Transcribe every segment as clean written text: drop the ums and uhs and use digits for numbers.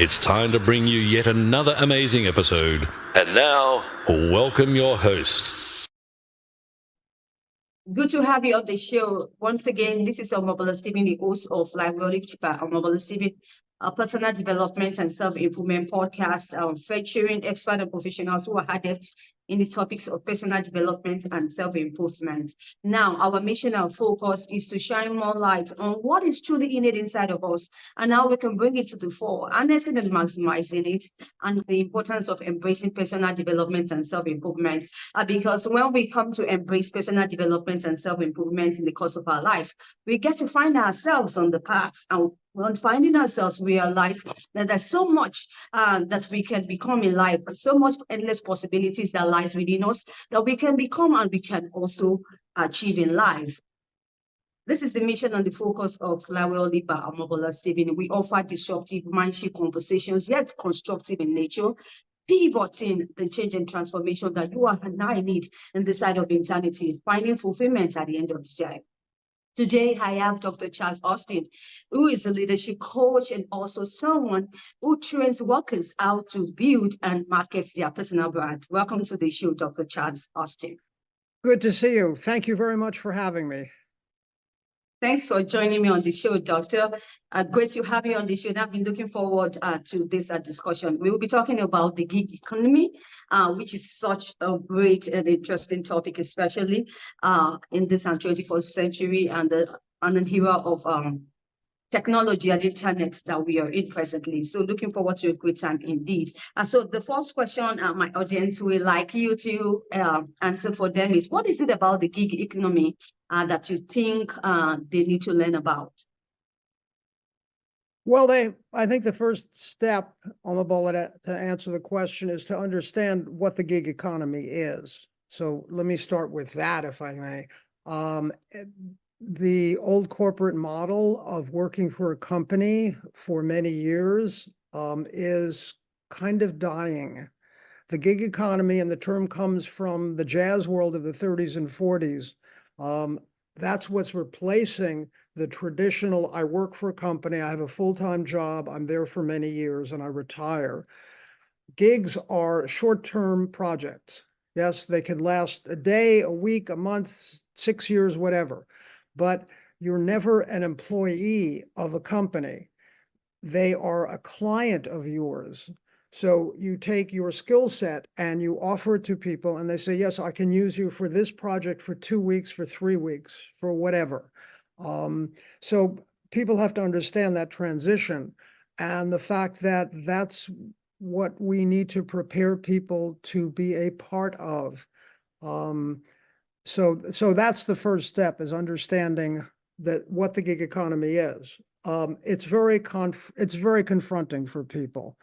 It's time to bring you yet another amazing episode. And now, welcome your host. Good to have you on the show. Once again, this is Omobolo Stephen, the host of Live World Chipa, Omobolo Stephen, a personal development and self-improvement podcast featuring expert and professionals who are adepts in the topics of personal development and self-improvement. Now, our mission and focus is to shine more light on what is truly innate inside of us and how we can bring it to the fore, harnessing and maximizing it, and the importance of embracing personal development and self-improvement. Because when we come to embrace personal development and self-improvement in the course of our lives, we get to find ourselves on the path, and when finding ourselves, realize that there's so much that we can become in life, so much endless possibilities that lies within us that we can become and we can also achieve in life. This is the mission and the focus of Lawel Liba Amobola Stephen. We offer disruptive mindship conversations, yet constructive in nature, pivoting the change and transformation that you and I need in the side of eternity, finding fulfillment at the end of the day. Today, I have Dr. Chaz Austin, who is a leadership coach and also someone who trains workers how to build and market their personal brand. Welcome to the show, Dr. Chaz Austin. Good to see you. Thank you very much for having me. Thanks for joining me on the show, Doctor. Great to have you on the show. And I've been looking forward to this discussion. We will be talking about the gig economy, which is such a great and interesting topic, especially in this 21st century and an era of technology and internet that we are in presently. So looking forward to a great time indeed. So the first question my audience will like you to answer for them is, what is it about the gig economy that you think they need to learn about? Well, I think the first step on the bullet to answer the question is to understand what the gig economy is. So let me start with that, if I may. The old corporate model of working for a company for many years is kind of dying. The gig economy, and the term comes from the jazz world of the 30s and 40s. That's what's replacing the traditional, I work for a company, I have a full-time job, I'm there for many years, and I retire. Gigs are short-term projects. Yes, they can last a day, a week, a month, 6 years, whatever. But you're never an employee of a company. They are a client of yours. So you take your skill set and you offer it to people, and they say, yes, I can use you for this project for 2 weeks, for 3 weeks, for whatever. So people have to understand that transition and the fact that that's what we need to prepare people to be a part of. So that's the first step, is understanding that what the gig economy is. It's very confronting for people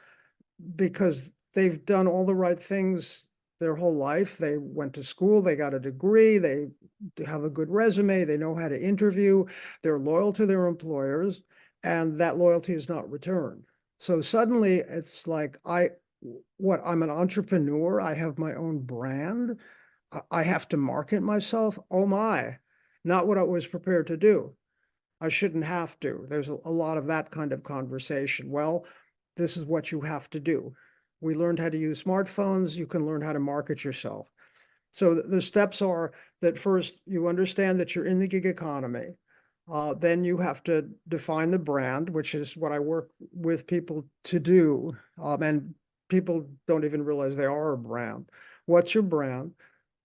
because they've done all the right things their whole life. They went to school, they got a degree, they have a good resume, they know how to interview, they're loyal to their employers, and that loyalty is not returned. So suddenly it's like, I'm an entrepreneur, I have my own brand, I have to market myself. Oh my, not what I was prepared to do. I shouldn't have to. There's a lot of that kind of conversation. Well, this is what you have to do. We learned how to use smartphones. You can learn how to market yourself. So the steps are that first you understand that you're in the gig economy. Then you have to define the brand, which is what I work with people to do. And people don't even realize they are a brand. What's your brand?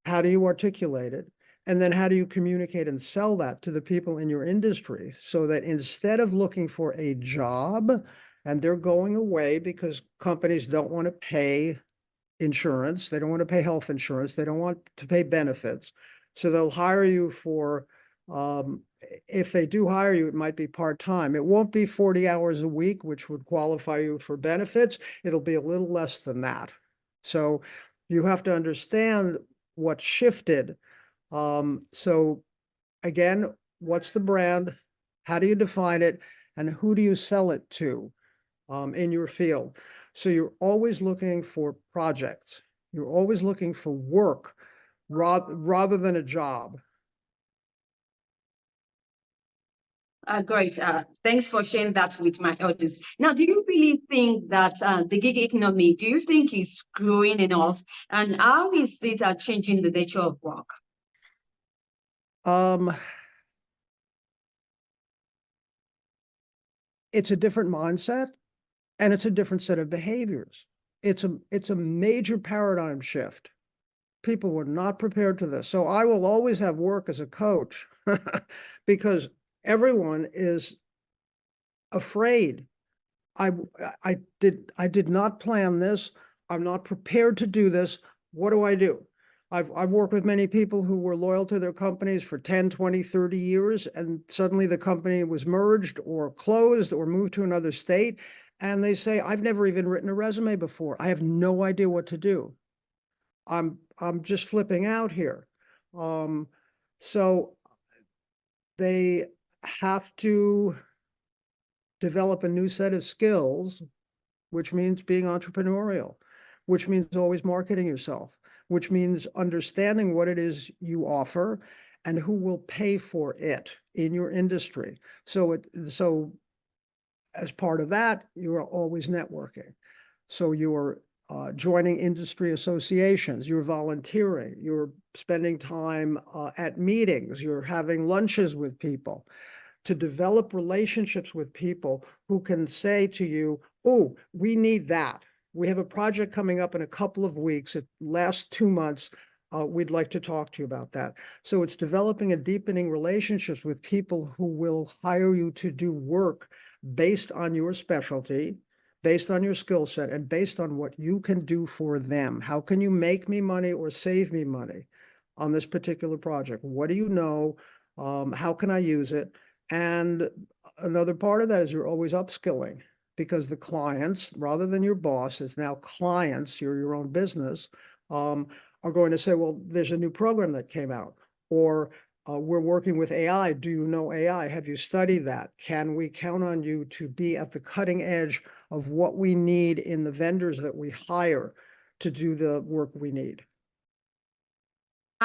How do you articulate it? And then how do you communicate and sell that to the people in your industry so that instead of looking for a job, and they're going away because companies don't want to pay insurance, they don't want to pay health insurance, they don't want to pay benefits. So they'll hire you for, if they do hire you, it might be part-time. It won't be 40 hours a week, which would qualify you for benefits. It'll be a little less than that. So you have to understand what shifted. So again, what's the brand? How do you define it? And who do you sell it to in your field? So you're always looking for projects. You're always looking for work rather than a job. Great. Thanks for sharing that with my audience. Now, do you really think that the gig economy, do you think is growing enough? And how is it changing the nature of work? It's a different mindset and it's a different set of behaviors. It's a major paradigm shift. People were not prepared for this. So I will always have work as a coach because everyone is afraid. I did not plan this. I'm not prepared to do this. What do I do? I've worked with many people who were loyal to their companies for 10, 20, 30 years, and suddenly the company was merged or closed or moved to another state. And they say, I've never even written a resume before. I have no idea what to do. I'm just flipping out here. So they have to develop a new set of skills, which means being entrepreneurial, which means always marketing yourself, which means understanding what it is you offer and who will pay for it in your industry. So as part of that, you are always networking. So you're joining industry associations, you're volunteering, you're spending time at meetings, you're having lunches with people to develop relationships with people who can say to you, oh, we need that. We have a project coming up in a couple of weeks. It lasts 2 months. We'd like to talk to you about that. So it's developing and deepening relationships with people who will hire you to do work based on your specialty, based on your skill set, and based on what you can do for them. How can you make me money or save me money on this particular project? What do you know? How can I use it? And another part of that is you're always upskilling because the clients, rather than your boss, it's now clients, you're your own business, are going to say, well, there's a new program that came out, or we're working with AI. Do you know AI? Have you studied that? Can we count on you to be at the cutting edge of what we need in the vendors that we hire to do the work we need?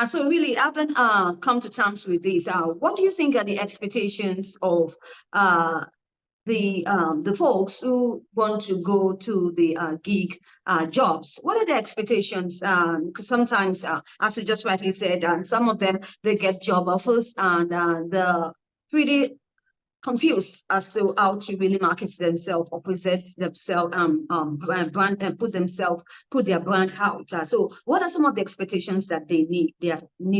So really, I haven't come to terms with this. What do you think are the expectations of the folks who want to go to the gig jobs? What are the expectations? Because sometimes, as you just rightly said, and some of them they get job offers and they're pretty confused as to how to really market themselves or present themselves, brand and put their brand out. So, what are some of the expectations that they need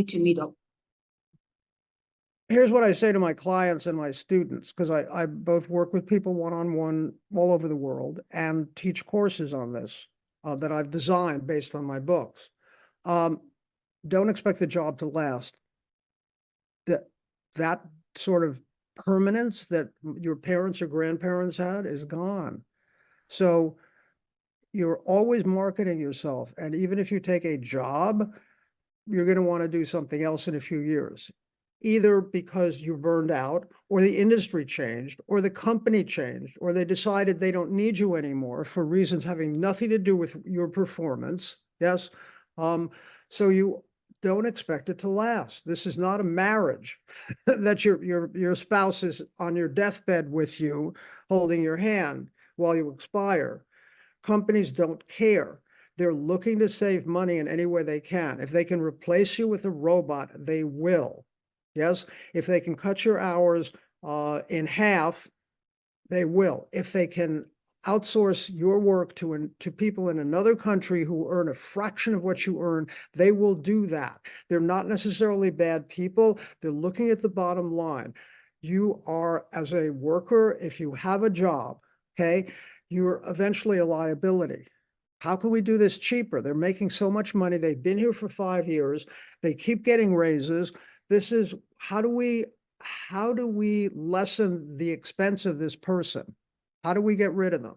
to meet up? Here's what I say to my clients and my students, because I both work with people one-on-one all over the world and teach courses on this that I've designed based on my books. Don't expect the job to last. That sort of permanence that your parents or grandparents had is gone. So you're always marketing yourself. And even if you take a job, you're going to want to do something else in a few years, either because you burned out or the industry changed or the company changed or they decided they don't need you anymore for reasons having nothing to do with your performance. Yes. So you don't expect it to last. This is not a marriage that your spouse is on your deathbed with you, holding your hand while you expire. Companies don't care. They're looking to save money in any way they can. If they can replace you with a robot, they will. Yes, if they can cut your hours in half, they will. If they can outsource your work to people in another country who earn a fraction of what you earn, they will do that. They're not necessarily bad people. They're looking at the bottom line. You are, as a worker, if you have a job, okay, you're eventually a liability. How can we do this cheaper? They're making so much money. They've been here for 5 years. They keep getting raises. This is how do we lessen the expense of this person? How do we get rid of them?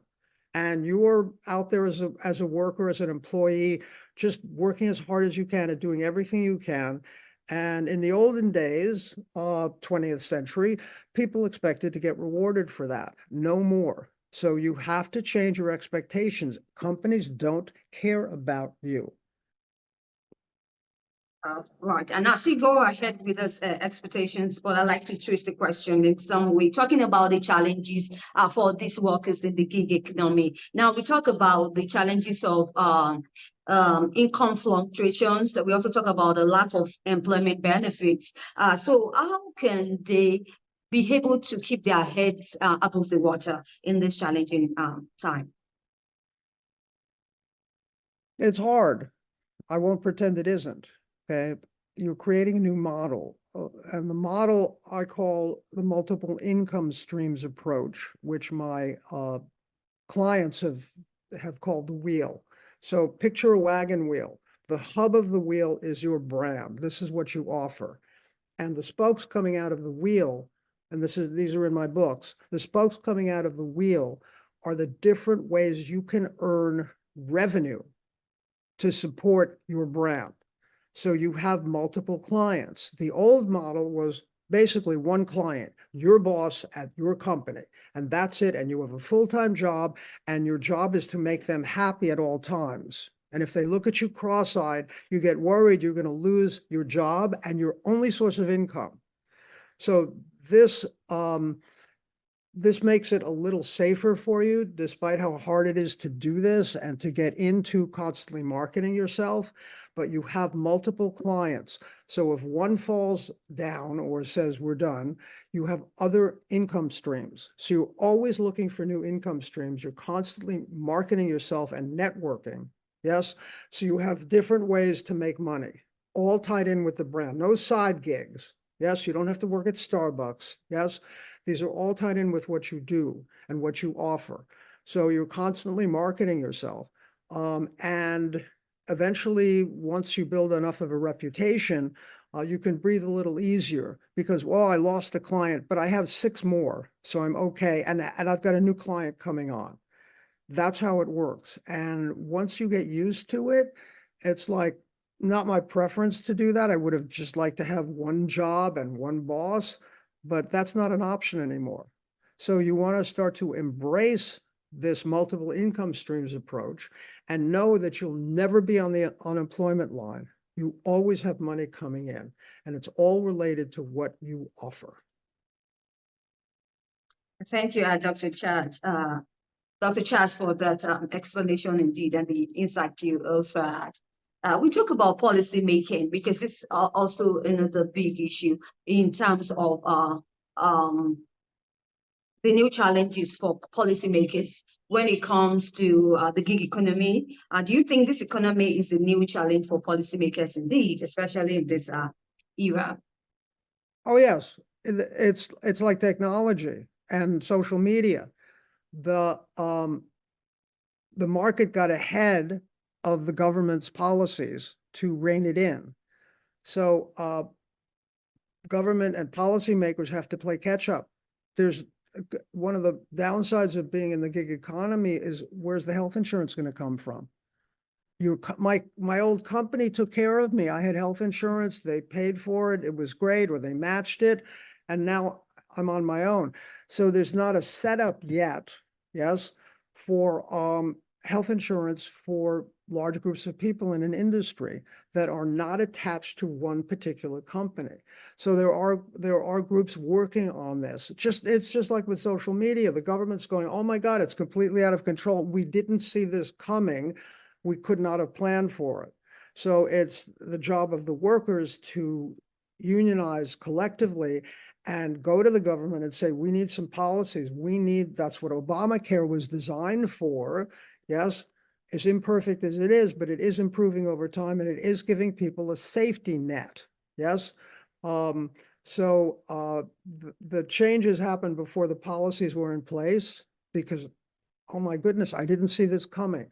And you're out there as a worker, as an employee, just working as hard as you can and doing everything you can. And in the olden days, 20th century, people expected to get rewarded for that. No more. So you have to change your expectations. Companies don't care about you. Right, and as you go ahead with those expectations, but I'd like to twist the question in some way, talking about the challenges for these workers in the gig economy. Now, we talk about the challenges of income fluctuations. We also talk about the lack of employment benefits. So how can they be able to keep their heads above the water in this challenging time? It's hard. I won't pretend it isn't. Okay. You're creating a new model. And the model I call the multiple income streams approach, which my clients have called the wheel. So picture a wagon wheel. The hub of the wheel is your brand. This is what you offer. And the spokes coming out of the wheel, and these are in my books, the spokes coming out of the wheel are the different ways you can earn revenue to support your brand. So you have multiple clients. The old model was basically one client, your boss at your company, and that's it. And you have a full-time job, and your job is to make them happy at all times. And if they look at you cross-eyed, you get worried you're going to lose your job and your only source of income. So this makes it a little safer for you, despite how hard it is to do this and to get into constantly marketing yourself, but you have multiple clients. So if one falls down or says we're done, you have other income streams. So you're always looking for new income streams. You're constantly marketing yourself and networking. Yes. So you have different ways to make money, all tied in with the brand. No side gigs. Yes. You don't have to work at Starbucks. Yes. These are all tied in with what you do and what you offer. So you're constantly marketing yourself. And eventually, once you build enough of a reputation, you can breathe a little easier because, well, I lost a client, but I have 6 more, so I'm okay. And I've got a new client coming on. That's how it works. And once you get used to it, it's like not my preference to do that. I would have just liked to have one job and one boss, but that's not an option anymore. So you want to start to embrace this multiple income streams approach and know that you'll never be on the unemployment line. You always have money coming in, and it's all related to what you offer. Thank you, Dr. Chaz. Dr. Chaz, for that explanation indeed and the insight you offered. We talk about policy making because this is also another big issue in terms of the new challenges for policymakers when it comes to the gig economy. Do you think this economy is a new challenge for policymakers indeed, especially in this era? Oh, yes. It's like technology and social media. The market got ahead of the government's policies to rein it in. So government and policymakers have to play catch up. There's one of the downsides of being in the gig economy is where's the health insurance going to come from? My old company took care of me. I had health insurance. They paid for it. It was great, or they matched it. And now I'm on my own. So there's not a setup yet, yes, for health insurance for large groups of people in an industry that are not attached to one particular company. So there are groups working on this. It's just like with social media. The government's going, oh my God, it's completely out of control. We didn't see this coming. We could not have planned for it. So it's the job of the workers to unionize collectively and go to the government and say, we need some policies. That's what Obamacare was designed for. Yes, as imperfect as it is, but it is improving over time, and it is giving people a safety net. Yes. So the changes happened before the policies were in place because, oh my goodness, I didn't see this coming.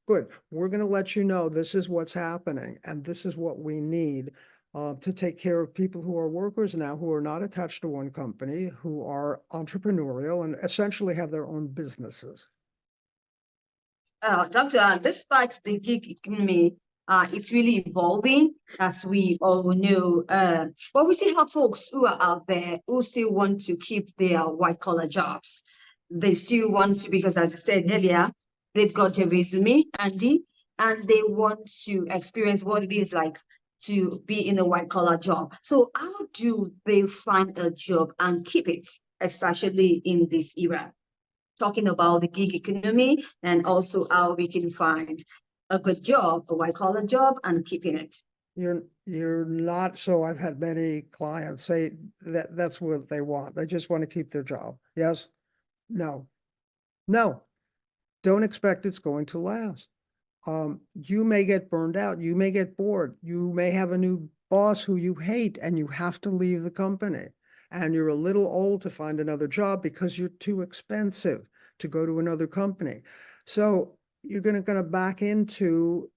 Good. We're going to let you know this is what's happening, and this is what we need to take care of people who are workers now, who are not attached to one company, who are entrepreneurial and essentially have their own businesses. Doctor, despite the gig economy, it's really evolving, as we all know. But we still have folks who are out there who still want to keep their white-collar jobs. They still want to, because as you said earlier, they've got a resume, Andy, and they want to experience what it is like to be in a white collar job. So how do they find a job and keep it, especially in this era? Talking about the gig economy and also how we can find a good job, a white collar job, and keeping it. You're not, so I've had many clients say that that's what they want. They just want to keep their job. Yes? No. No. Don't expect it's going to last. You may get burned out. You may get bored. You may have a new boss who you hate and you have to leave the company. And you're a little old to find another job because you're too expensive to go to another company. So you're going to back into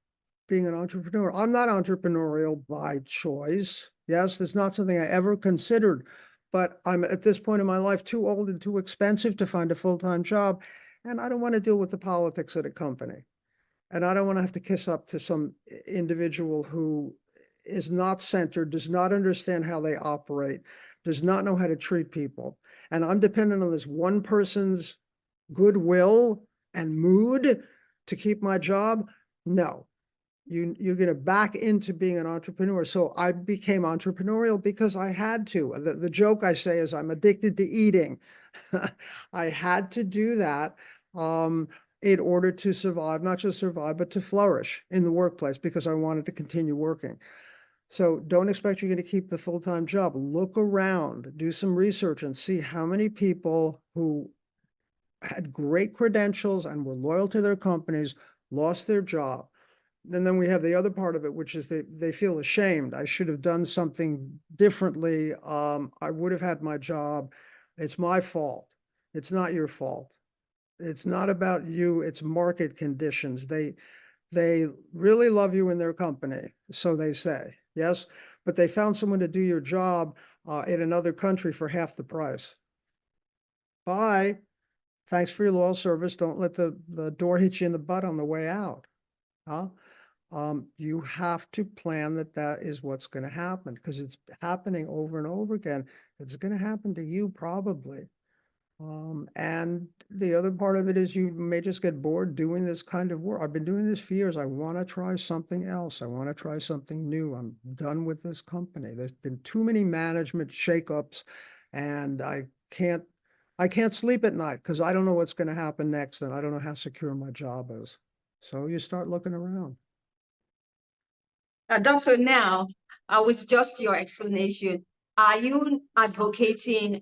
being an entrepreneur. I'm not entrepreneurial by choice. Yes, it's not something I ever considered, but I'm at this point in my life too old and too expensive to find a full-time job. And I don't want to deal with the politics at a company. And I don't want to have to kiss up to some individual who is not centered, does not understand how they operate, does not know how to treat people. And I'm dependent on this one person's goodwill and mood to keep my job. No, you're going to back into being an entrepreneur. So I became entrepreneurial because I had to. The joke I say is I'm addicted to eating. I had to do that in order to survive, not just survive, but to flourish in the workplace because I wanted to continue working. So don't expect you're going to keep the full-time job. Look around, do some research and see how many people who had great credentials and were loyal to their companies lost their job. And then we have the other part of it, which is they feel ashamed. I should have done something differently. I would have had my job. It's my fault. It's not your fault. It's not about you. It's market conditions. They really love you in their company, so they say, yes, but they found someone to do your job in another country for half the price. Bye. Thanks for your loyal service. Don't let the door hit you in the butt on the way out. Huh? You have to plan that is what's going to happen because it's happening over and over again. It's going to happen to you probably. And the other part of it is you may just get bored doing this kind of work. I've been doing this for years. I want to try something else. I want to try something new. I'm done with this company. There's been too many management shakeups and I can't sleep at night because I don't know what's going to happen next and I don't know how secure my job is. So you start looking around. Doctor, now, with just your explanation, are you advocating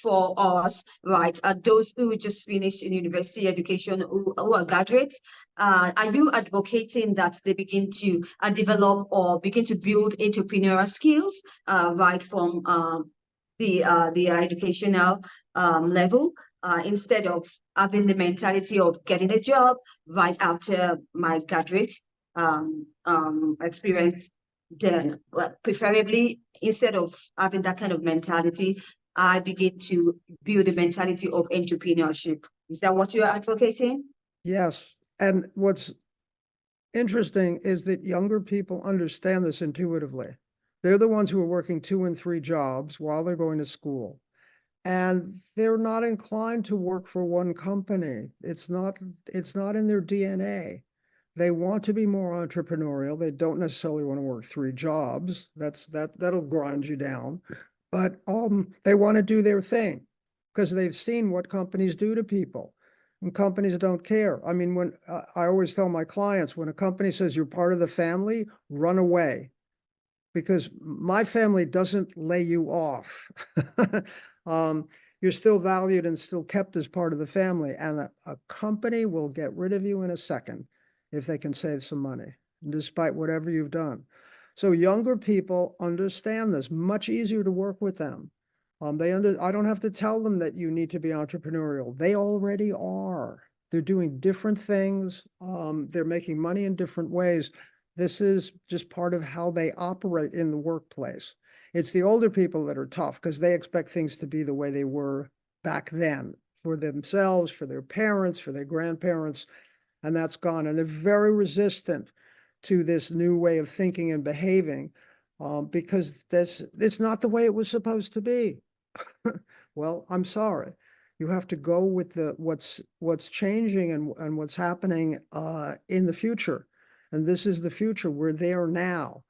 for us, right, those who just finished in university education, who are graduates, are you advocating that they begin to develop or begin to build entrepreneurial skills, right, from the educational level, instead of having the mentality of getting a job right after my graduate experience? Then, well, preferably instead of having that kind of mentality, I begin to build a mentality of entrepreneurship. Is that what you're advocating? Yes. And what's interesting is that younger people understand this intuitively. They're the ones who are working 2 and 3 jobs while they're going to school. And they're not inclined to work for one company. It's not in their DNA. They want to be more entrepreneurial. They don't necessarily want to work 3 jobs. That'll grind you down. But they want to do their thing because they've seen what companies do to people. And companies don't care. I mean, when I always tell my clients, when a company says you're part of the family, run away. Because my family doesn't lay you off. You're still valued and still kept as part of the family. And a company will get rid of you in a second if they can save some money, despite whatever you've done. So younger people understand this, much easier to work with them. I don't have to tell them that you need to be entrepreneurial. They already are. They're doing different things. They're making money in different ways. This is just part of how they operate in the workplace. It's the older people that are tough because they expect things to be the way they were back then for themselves, for their parents, for their grandparents, and that's gone. And they're very resistant to this new way of thinking and behaving because it's not the way it was supposed to be. Well, I'm sorry. You have to go with what's changing and what's happening in the future. And this is the future. We're there now.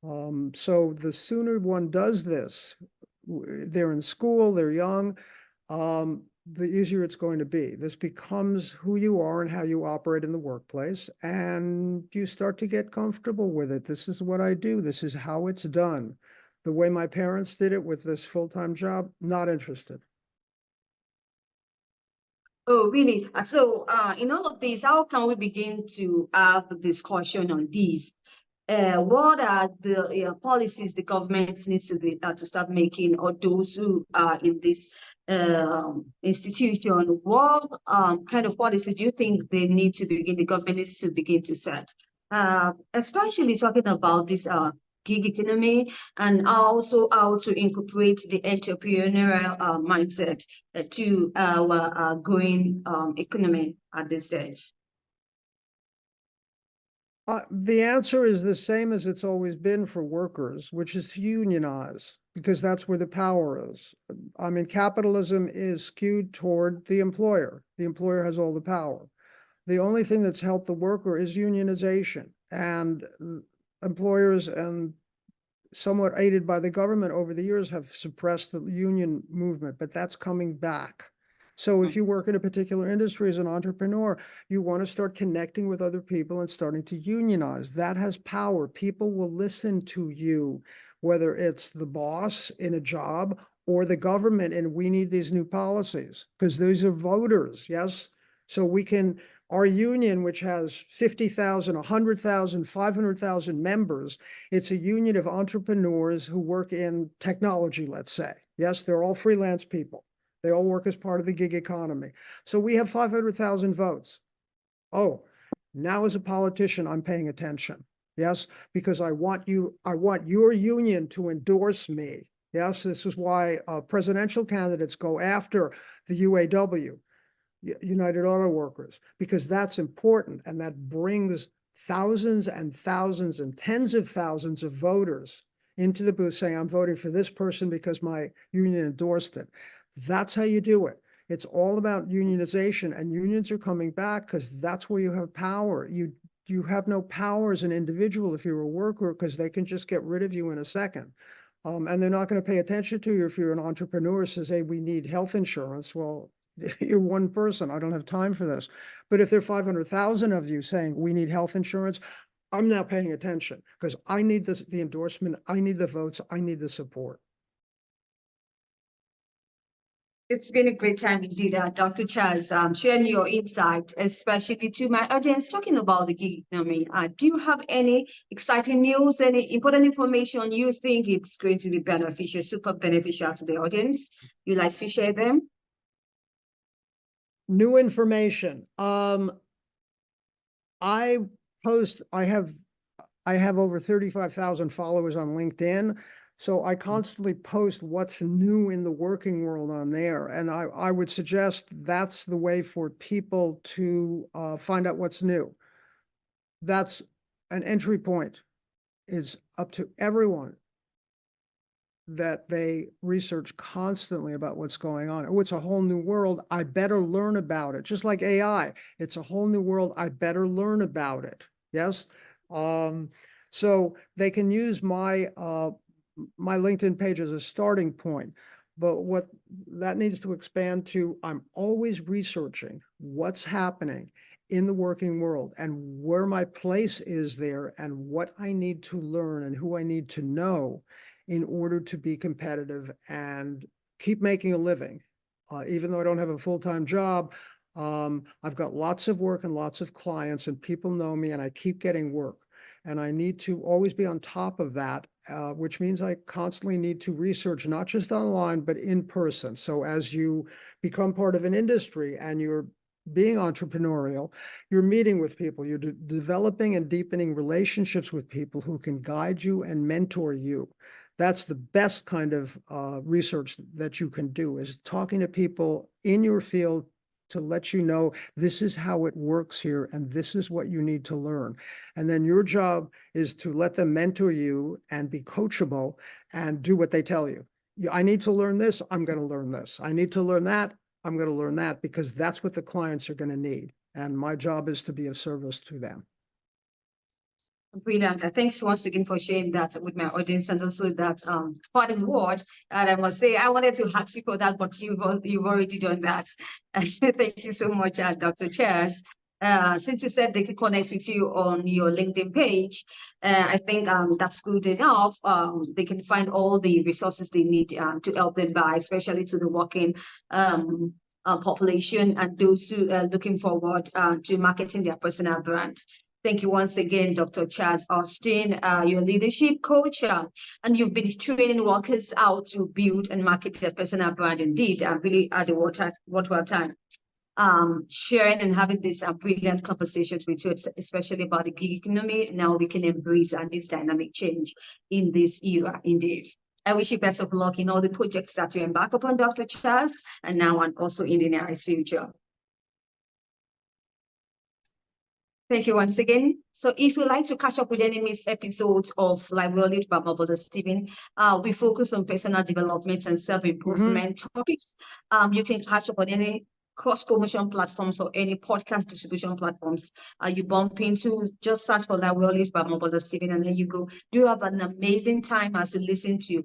So the sooner one does this, they're in school, they're young, the easier it's going to be. This becomes who you are and how you operate in the workplace, and you start to get comfortable with it. This is what I do. This is how it's done. The way my parents did it with this full-time job, not interested. Oh, really? So, in all of this, how can we begin to have a discussion on these? What are the policies the government needs to start making, or those who are in this institution? What kind of policies do you think the government needs to begin to set? Especially talking about this gig economy, and also how to incorporate the entrepreneurial mindset to our growing economy at this stage. The answer is the same as it's always been for workers, which is to unionize, because that's where the power is. I mean, capitalism is skewed toward the employer. The employer has all the power. The only thing that's helped the worker is unionization, and employers, and somewhat aided by the government over the years, have suppressed the union movement, but that's coming back. So if you work in a particular industry as an entrepreneur, you want to start connecting with other people and starting to unionize. That has power. People will listen to you, whether it's the boss in a job or the government, and we need these new policies because these are voters, yes? So we can, our union, which has 50,000, 100,000, 500,000 members, it's a union of entrepreneurs who work in technology, let's say. Yes, they're all freelance people. They all work as part of the gig economy. So we have 500,000 votes. Oh, now as a politician, I'm paying attention. Yes, because I want your union to endorse me. Yes, this is why presidential candidates go after the UAW, United Auto Workers, because that's important, and that brings thousands and thousands and tens of thousands of voters into the booth saying, I'm voting for this person because my union endorsed it. That's how you do it. It's all about unionization, and unions are coming back because that's where you have power. You have no power as an individual if you're a worker, because they can just get rid of you in a second. And they're not going to pay attention to you if you're an entrepreneur who says, hey, we need health insurance. Well, you're one person. I don't have time for this. But if there are 500,000 of you saying we need health insurance, I'm now paying attention because I need this, the endorsement. I need the votes. I need the support. It's been a great time indeed, Dr. Chaz, sharing your insight, especially to my audience, talking about the gig economy. Do you have any exciting news, any important information you think it's going to be beneficial, super beneficial to the audience? You'd like to share them? New information. I have over 35,000 followers on LinkedIn. So I constantly post what's new in the working world on there. And I would suggest that's the way for people to find out what's new. That's an entry point. Is up to everyone that they research constantly about what's going on. Oh, it's a whole new world. I better learn about it. Just like AI, it's a whole new world. I better learn about it. Yes. So they can use my LinkedIn page as a starting point. But what that needs to expand to, I'm always researching what's happening in the working world and where my place is there and what I need to learn and who I need to know in order to be competitive and keep making a living. Even though I don't have a full-time job, I've got lots of work and lots of clients, and people know me, and I keep getting work. And I need to always be on top of that, which means I constantly need to research, not just online, but in person. So as you become part of an industry and you're being entrepreneurial, you're meeting with people, you're developing and deepening relationships with people who can guide you and mentor you. That's the best kind of research that you can do, is talking to people in your field to let you know this is how it works here and this is what you need to learn. And then your job is to let them mentor you and be coachable and do what they tell you. I need to learn this, I'm going to learn this. I need to learn that, I'm going to learn that, because that's what the clients are going to need. And my job is to be of service to them. Brilliant. Thanks once again for sharing that with my audience, and also that parting word. And I must say, I wanted to ask you for that, but you've already done that. Thank you so much, Dr. Chaz. Since you said they can connect with you on your LinkedIn page, I think that's good enough. They can find all the resources they need to help them buy, especially to the working population and those who are looking forward to marketing their personal brand. Thank you once again, Dr. Chaz Austin, your leadership coach, and you've been training workers how to build and market their personal brand. Indeed, really at the worthwhile time. Sharing and having these brilliant conversations with you, especially about the gig economy, and how we can embrace this dynamic change in this era. Indeed. I wish you best of luck in all the projects that you embark upon, Dr. Chaz, and now and also in the near future. Thank you once again. So if you'd like to catch up with any missed episodes of Library by my brother Stephen, we focus on personal development and self-improvement topics. You can catch up on any cross-promotion platforms or any podcast distribution platforms you bump into. Just search for Library by my brother Stephen, and then you go. Do have an amazing time as you listen to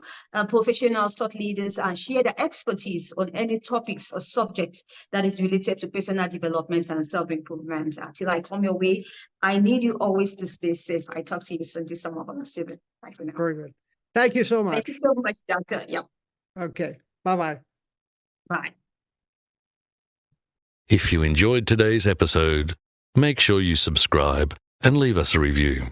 professionals, thought leaders, and share their expertise on any topics or subjects that is related to personal development and self-improvement. Until I come your way, I need you always to stay safe. I talk to you soon this summer on Stephen. Bye for now. Very good. Thank you so much. Thank you so much, Doctor. Yep. Okay. Bye-bye. Bye. If you enjoyed today's episode, make sure you subscribe and leave us a review.